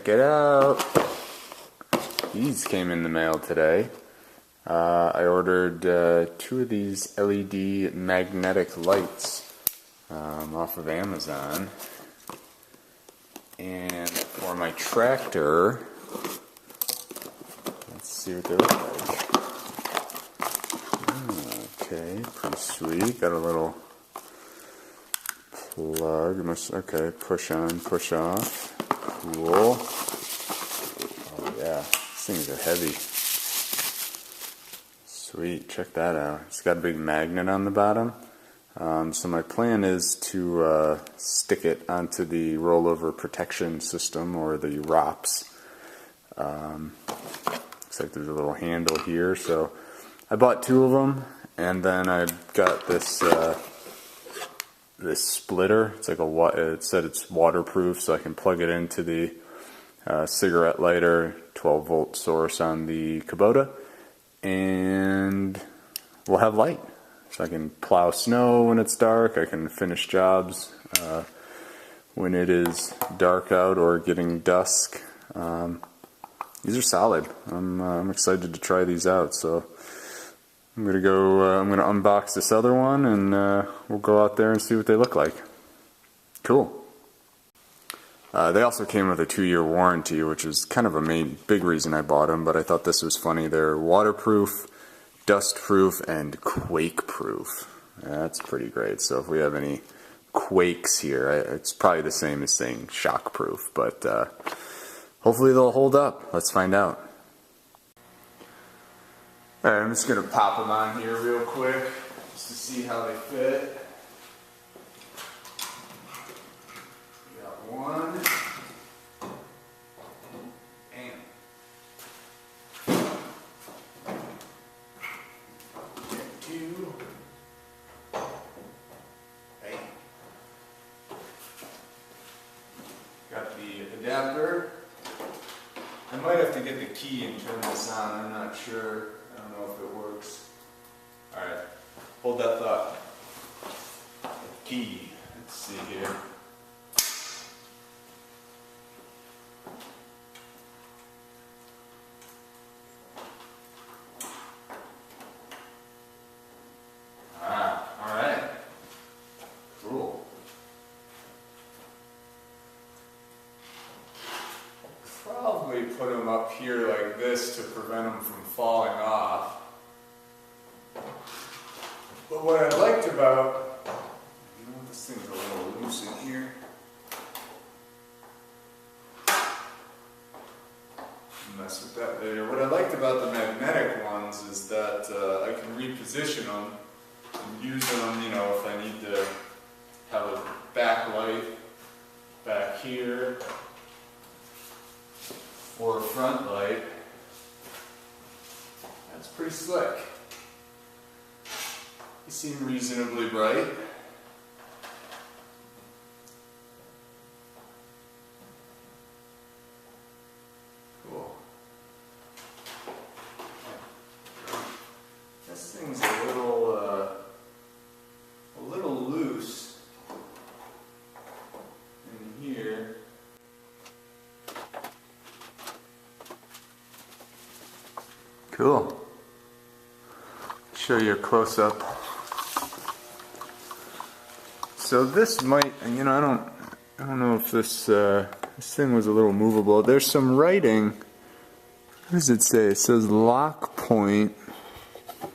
Check it out. These came in the mail today. I ordered 2 of these LED magnetic lights off of Amazon. And for my tractor, let's see what they look like. Okay, pretty sweet. Got a little plug. Okay, push on, push off. Cool. Oh yeah, these things are heavy. Sweet, check that out. It's got a big magnet on the bottom. So my plan is to stick it onto the rollover protection system, or the ROPS. Looks like there's a little handle here. So I bought 2 of them, and then I got this this splitter. It's like it said it's waterproof, so I can plug it into the cigarette lighter 12-volt source on the Kubota, and we'll have light. So I can plow snow when it's dark. I can finish jobs when it is dark out or getting dusk. These are solid. I'm excited to try these out. So I'm gonna go. I'm gonna unbox this other one, and we'll go out there and see what they look like. Cool. They also came with a 2-year warranty, which is kind of a big reason I bought them. But I thought this was funny. They're waterproof, dust-proof, and quake-proof. That's pretty great. So if we have any quakes here, it's probably the same as saying shock-proof, but hopefully they'll hold up. Let's find out. Alright, I'm just going to pop them on here real quick, just to see how they fit. We got 1. Got the adapter. I might have to get the key and turn this on. I'm not sure. I don't know if it works. Alright, hold that thought. Key. Let's see here. Alright. Cool. Probably put them up here like this to prevent them from falling off. But what I liked about, this thing's a little loose in here. Mess with that later. What I liked about the magnetic ones is that I can reposition them and use them, if I need to have a backlight back here, or a front light. That's pretty slick. They seem reasonably bright. Cool. This thing's a little loose in here. Cool. Show you a close-up. So this might, I don't know if this thing was a little movable. There's some writing. What does it say? It says lock point. I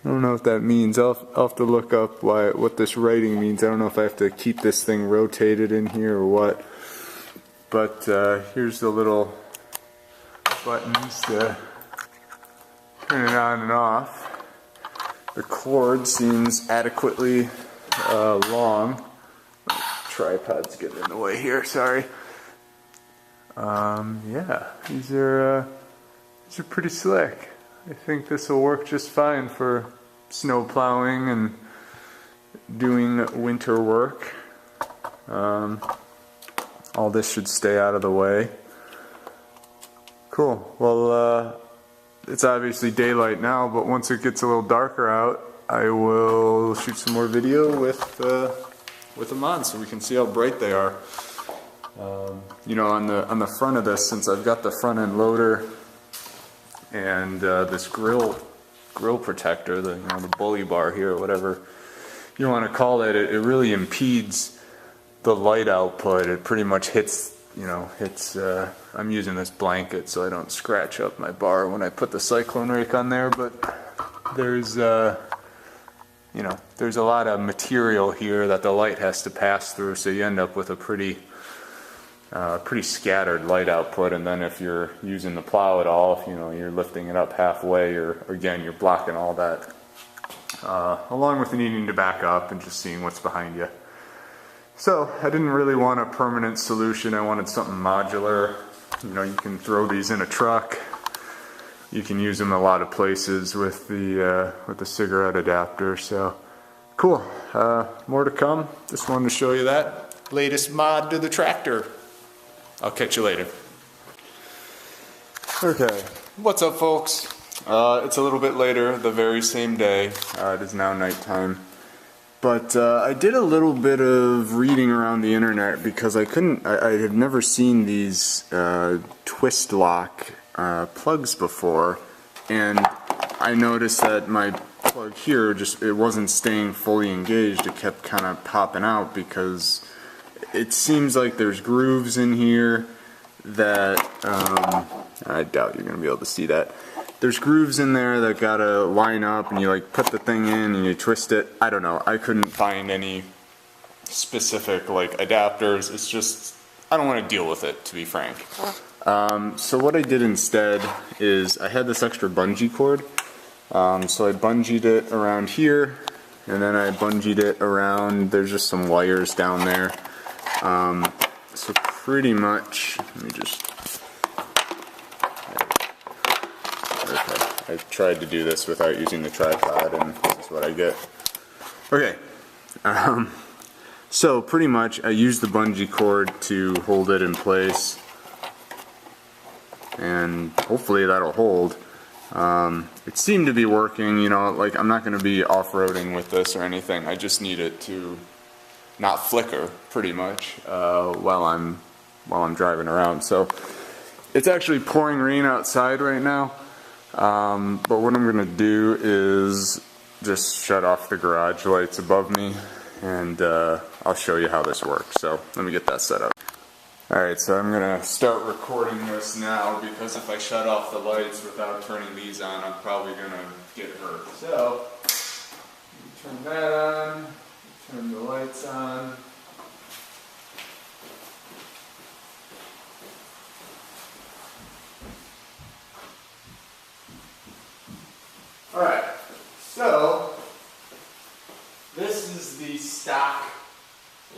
don't know what that means. I'll have to look up what this writing means. I don't know if I have to keep this thing rotated in here or what. But here's the little buttons to turn it on and off. The cord seems adequately long. Tripod's getting in the way here, sorry. Yeah, these are pretty slick. I think this will work just fine for snow plowing and doing winter work. All this should stay out of the way. Cool. Well, it's obviously daylight now, but once it gets a little darker out, I will shoot some more video with them on so we can see how bright they are. You know, on the front of this, since I've got the front end loader and this grill protector, the bully bar here, whatever you want to call it, it really impedes the light output. It pretty much hits, I'm using this blanket so I don't scratch up my bar when I put the cyclone rake on there, but there's there's a lot of material here that the light has to pass through, so you end up with a pretty scattered light output. And then if you're using the plow at all, if you're lifting it up halfway, or again you're blocking all that, along with needing to back up and just seeing what's behind you. So I didn't really want a permanent solution. I wanted something modular. You can throw these in a truck. You can use them a lot of places with the cigarette adapter. So cool. More to come. Just wanted to show you that latest mod to the tractor. I'll catch you later. Okay, what's up, folks? It's a little bit later, the very same day. It is now nighttime. But I did a little bit of reading around the internet because I had never seen these twist lock plugs before, and I noticed that my plug here it wasn't staying fully engaged. It kept kind of popping out because it seems like there's grooves in here that I doubt you're gonna be able to see that. There's grooves in there that gotta line up, and you put the thing in and you twist it. I don't know, I couldn't find any specific adapters. It's just, I don't want to deal with it, to be frank. So what I did instead is I had this extra bungee cord, so I bungeed it around here, and then I bungeed it around, there's just some wires down there. So pretty much, let me just, okay, I tried to do this without using the tripod, and this is what I get. Okay, so pretty much I used the bungee cord to hold it in place, and hopefully that'll hold. It seemed to be working, I'm not going to be off-roading with this or anything. I just need it to not flicker, pretty much, while I'm driving around. So it's actually pouring rain outside right now, but what I'm going to do is just shut off the garage lights above me, and I'll show you how this works. So let me get that set up. Alright, so I'm going to start recording this now, because if I shut off the lights without turning these on, I'm probably going to get hurt. So, turn that on, turn the lights on. Alright, so this is the stock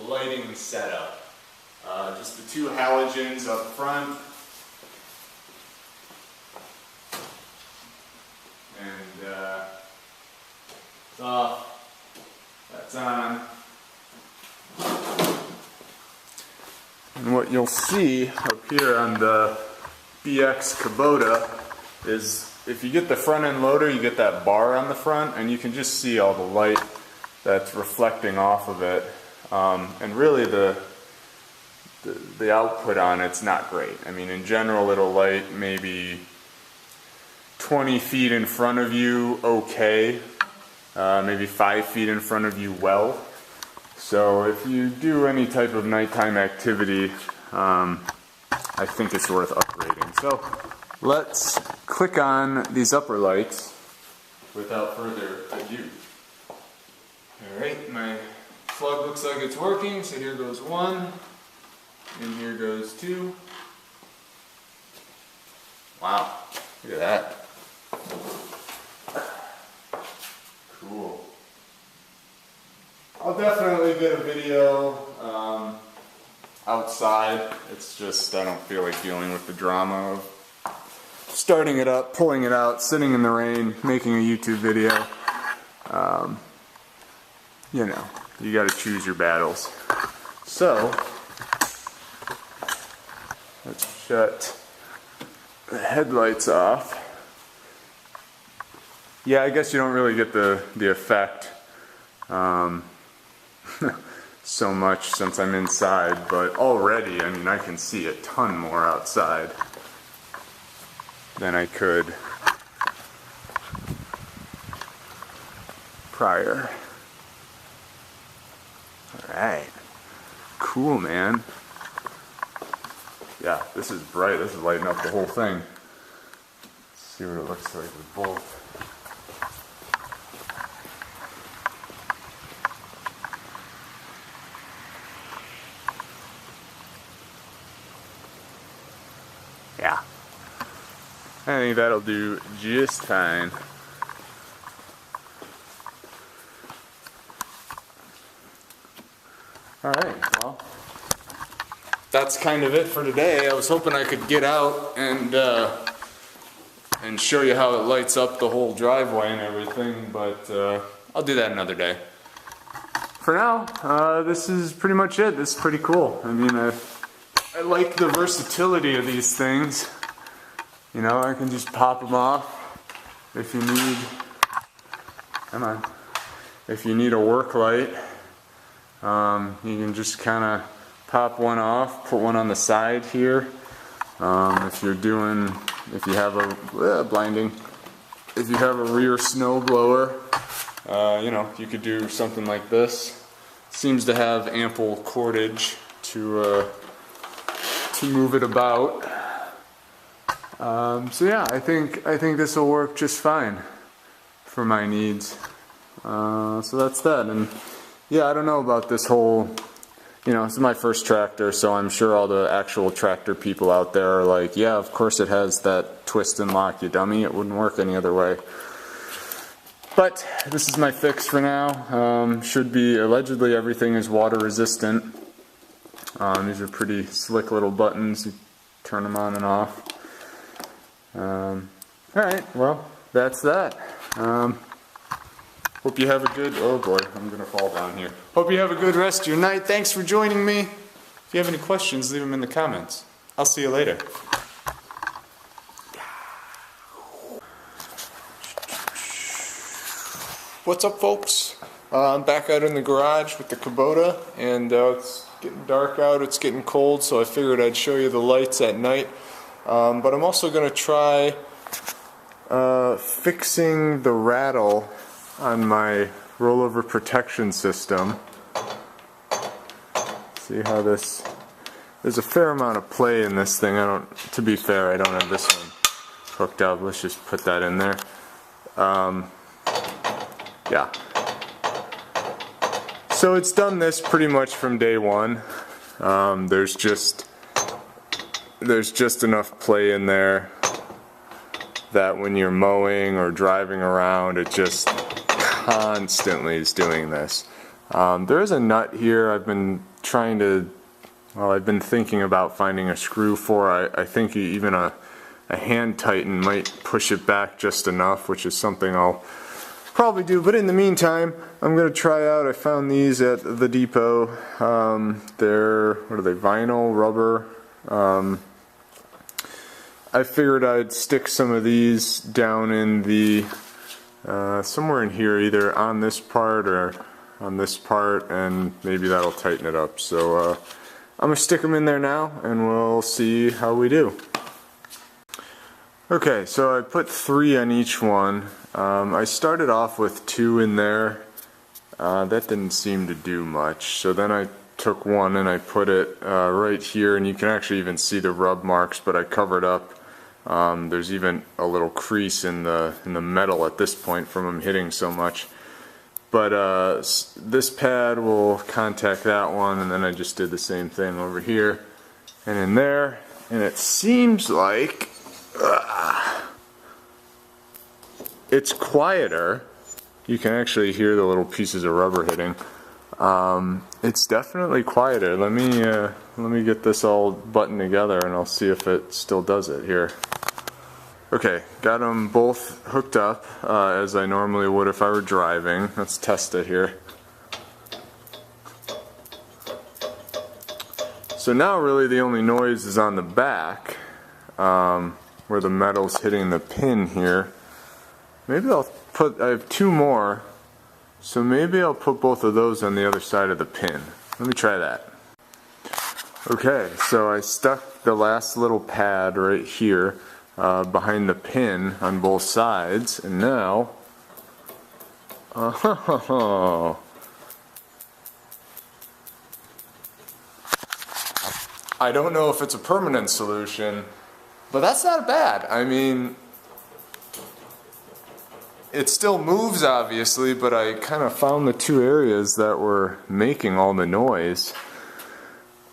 lighting setup. Just the two halogens up front, and it's off, that's on. And what you'll see up here on the BX Kubota is, if you get the front end loader, you get that bar on the front, and you can just see all the light that's reflecting off of it. And really the output on it's not great. I mean, in general, it'll light maybe 20 feet in front of you okay, maybe 5 feet in front of you well. So if you do any type of nighttime activity, I think it's worth upgrading. So let's click on these upper lights without further ado. Alright, my plug looks like it's working, so here goes one. And here goes two. Wow, look at that. Cool. I'll definitely get a video outside. It's just, I don't feel like dealing with the drama of starting it up, pulling it out, sitting in the rain, making a YouTube video. You gotta choose your battles. So, let's shut the headlights off. Yeah, I guess you don't really get the effect. so much since I'm inside, but already, I mean, I can see a ton more outside than I could prior. Alright. Cool, man. Yeah, this is bright. This is lighting up the whole thing. Let's see what it looks like with both. Yeah. I think that'll do just fine. Alright, well, that's kind of it for today. I was hoping I could get out and show you how it lights up the whole driveway and everything, but I'll do that another day. For now, this is pretty much it. This is pretty cool. I mean, I like the versatility of these things. You know, I can just pop them off if you need, come on, if you need a work light. You can just kind of pop one off, put one on the side here. If you have a, blinding, if you have a rear snow blower, you know, you could do something like this. Seems to have ample cordage to move it about. So yeah, I think this will work just fine for my needs. So that's that. And yeah, I don't know about this whole, you know, it's my first tractor, so I'm sure all the actual tractor people out there are like, yeah, of course it has that twist and lock, you dummy, it wouldn't work any other way. But this is my fix for now. Should be, allegedly everything is water resistant. These are pretty slick little buttons, you turn them on and off. Alright, well, that's that. Hope you have a good, oh boy, I'm gonna fall down here. Hope you have a good rest of your night. Thanks for joining me. If you have any questions, leave them in the comments. I'll see you later. What's up, folks? I'm back out in the garage with the Kubota, and it's getting dark out, it's getting cold, so I figured I'd show you the lights at night. But I'm also gonna try fixing the rattle on my rollover protection system. See how this, there's a fair amount of play in this thing. To be fair, I don't have this one hooked up. Let's just put that in there. Yeah. So it's done this pretty much from day one. There's just enough play in there that when you're mowing or driving around, it just constantly is doing this. There is a nut here I've been thinking about finding a screw for. I think even a hand tighten might push it back just enough, which is something I'll probably do. But in the meantime, I'm going to try out, I found these at the depot. They're, what are they, vinyl, rubber. I figured I'd stick some of these down in the somewhere in here, either on this part or on this part, and maybe that'll tighten it up. So I'm gonna stick them in there now and we'll see how we do. Okay, so I put 3 on each one. I started off with 2 in there. That didn't seem to do much, so then I took 1 and I put it right here, and you can actually even see the rub marks, but I covered up. There's even a little crease in the metal at this point from them hitting so much. But this pad will contact that one, and then I just did the same thing over here and in there, and it seems like it's quieter. You can actually hear the little pieces of rubber hitting. It's definitely quieter. Let me get this all buttoned together and I'll see if it still does it here. Okay, got them both hooked up as I normally would if I were driving. Let's test it here. So now really the only noise is on the back where the metal's hitting the pin here. Maybe I have 2 more, so maybe I'll put both of those on the other side of the pin. Let me try that. Okay, so I stuck the last little pad right here behind the pin on both sides, and now, I don't know if it's a permanent solution, but that's not bad. I mean, it still moves obviously, but I kind of found the two areas that were making all the noise.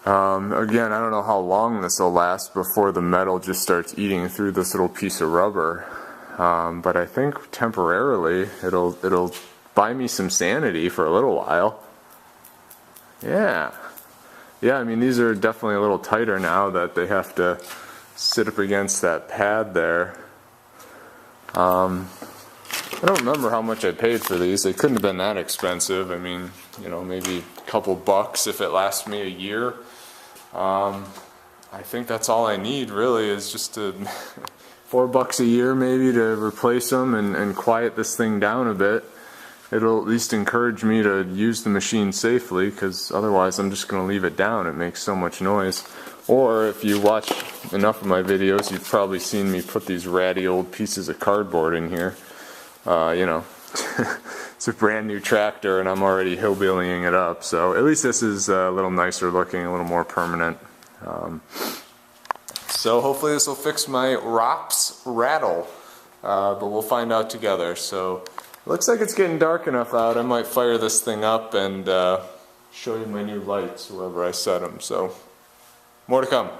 Again, I don't know how long this will last before the metal just starts eating through this little piece of rubber. But I think temporarily it'll buy me some sanity for a little while. Yeah, I mean, these are definitely a little tighter now that they have to sit up against that pad there. I don't remember how much I paid for these. They couldn't have been that expensive. I mean, you know, maybe a couple bucks if it lasts me a year. I think that's all I need really, is just to $4 a year maybe to replace them and quiet this thing down a bit. It'll at least encourage me to use the machine safely, because otherwise I'm just going to leave it down. It makes so much noise. Or if you watch enough of my videos, you've probably seen me put these ratty old pieces of cardboard in here. You know, it's a brand new tractor and I'm already hillbillying it up, so at least this is a little nicer looking, a little more permanent. So hopefully this will fix my ROPS rattle, but we'll find out together. So it looks like it's getting dark enough out. I might fire this thing up and show you my new lights wherever I set them, so more to come.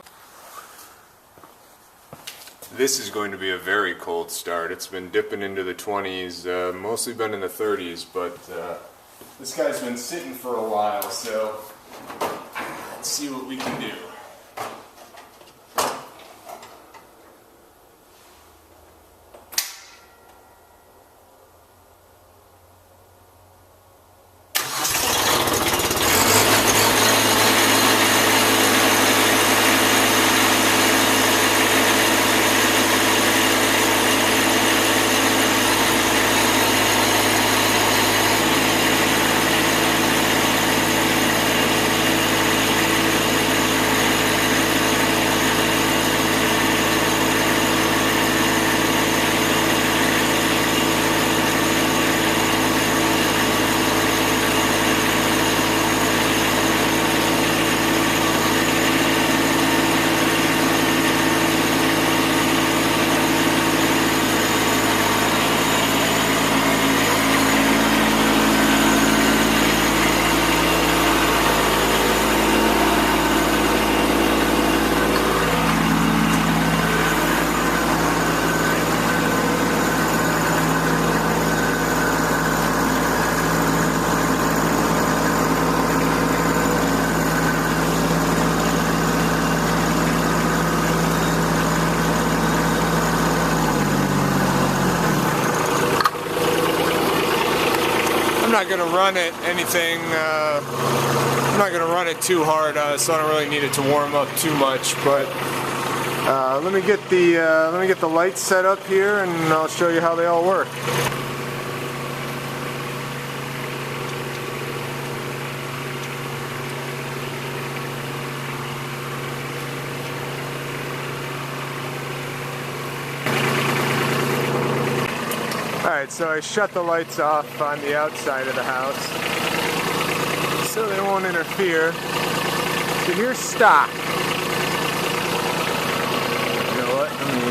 This is going to be a very cold start. It's been dipping into the 20s, mostly been in the 30s, but this guy's been sitting for a while, so let's see what we can do. I'm not going to run it anything, I'm not going to run it too hard, so I don't really need it to warm up too much, but let me get the lights set up here and I'll show you how they all work. Alright, so I shut the lights off on the outside of the house so they won't interfere. So here's stock. You know what, let me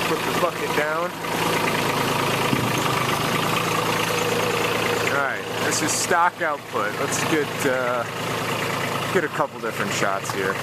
put the bucket down. Alright, this is stock output. Let's get a couple different shots here.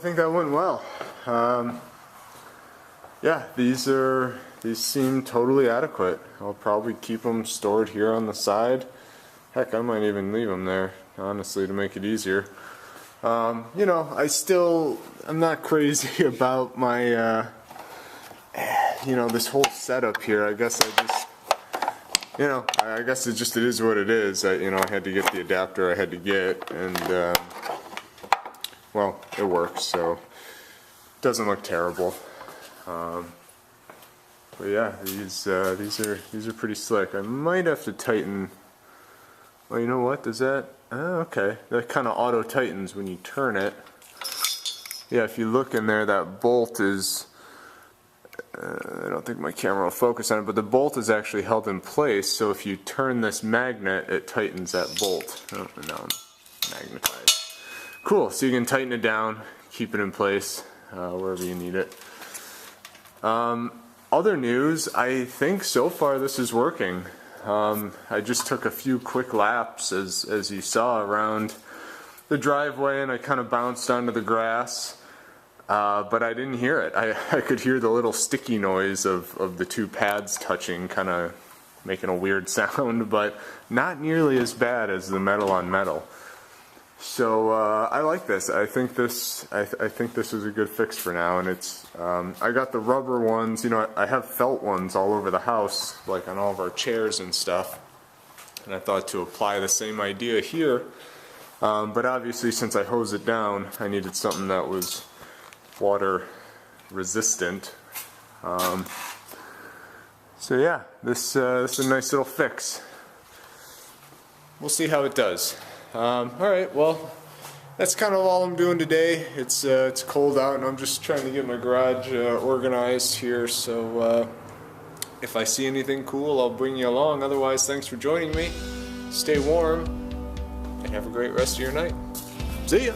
think that went well. Yeah, these seem totally adequate. I'll probably keep them stored here on the side. Heck, I might even leave them there, honestly, to make it easier. You know, I'm not crazy about my, you know, this whole setup here. I guess you know, I guess it is what it is. You know, I had to get the adapter I had to get, and well, it works, so it doesn't look terrible. But yeah, these are pretty slick. I might have to tighten. Well, you know what? Does that? Oh, okay. That kind of auto tightens when you turn it. Yeah, if you look in there, that bolt is. I don't think my camera will focus on it, but the bolt is actually held in place. So if you turn this magnet, it tightens that bolt. Oh, now I'm magnetized. Cool. So you can tighten it down, keep it in place wherever you need it. Other news, I think so far this is working. I just took a few quick laps, as you saw, around the driveway, and I kind of bounced onto the grass, but I didn't hear it. I could hear the little sticky noise of the two pads touching, kind of making a weird sound, but not nearly as bad as the metal on metal. So I like this. I think this is a good fix for now, and it's I got the rubber ones. You know, I have felt ones all over the house, like on all of our chairs and stuff. And I thought to apply the same idea here, but obviously since I hose it down, I needed something that was water resistant. So yeah, this is a nice little fix. We'll see how it does. Alright, well, that's kind of all I'm doing today. It's cold out, and I'm just trying to get my garage organized here, so if I see anything cool, I'll bring you along. Otherwise, thanks for joining me. Stay warm, and have a great rest of your night. See ya!